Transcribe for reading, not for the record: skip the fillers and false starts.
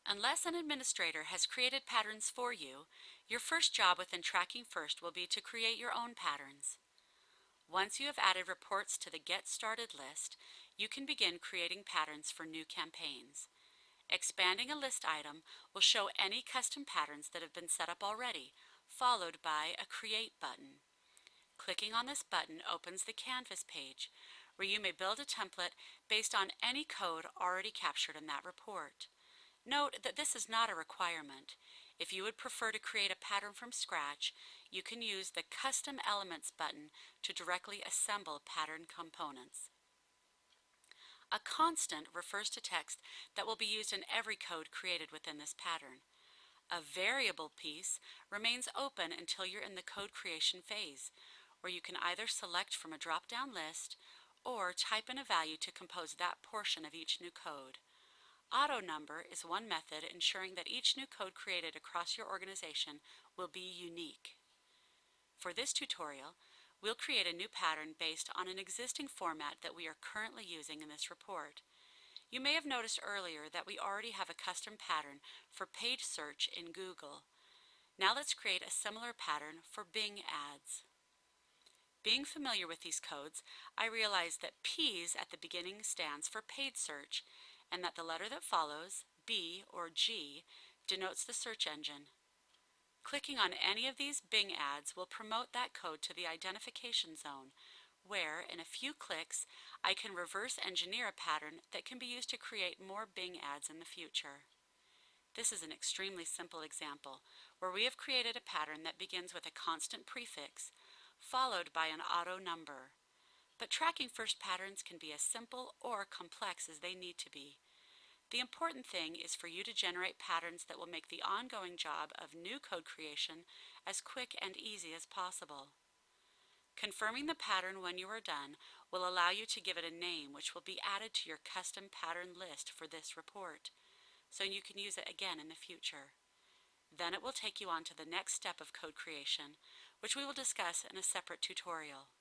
Unless an administrator has created patterns for you, your first job within Tracking First will be to create your own patterns. Once you have added reports to the Get Started list, you can begin creating patterns for new campaigns. Expanding a list item will show any custom patterns that have been set up already, followed by a Create button. Clicking on this button opens the Canvas page, where you may build a template based on any code already captured in that report. Note that this is not a requirement. If you would prefer to create a pattern from scratch, you can use the Custom Elements button to directly assemble pattern components. A constant refers to text that will be used in every code created within this pattern. A variable piece remains open until you're in the code creation phase, where you can either select from a drop-down list or type in a value to compose that portion of each new code. Auto number is one method ensuring that each new code created across your organization will be unique. For this tutorial, we'll create a new pattern based on an existing format that we are currently using in this report. You may have noticed earlier that we already have a custom pattern for page search in Google. Now let's create a similar pattern for Bing ads. Being familiar with these codes, I realized that P's at the beginning stands for paid search, and that the letter that follows, B or G, denotes the search engine. Clicking on any of these Bing ads will promote that code to the identification zone, where, in a few clicks, I can reverse engineer a pattern that can be used to create more Bing ads in the future. This is an extremely simple example, where we have created a pattern that begins with a constant prefix, followed by an auto number. But Tracking First patterns can be as simple or complex as they need to be. The important thing is for you to generate patterns that will make the ongoing job of new code creation as quick and easy as possible. Confirming the pattern when you are done will allow you to give it a name, which will be added to your custom pattern list for this report, so you can use it again in the future. Then it will take you on to the next step of code creation, which we will discuss in a separate tutorial.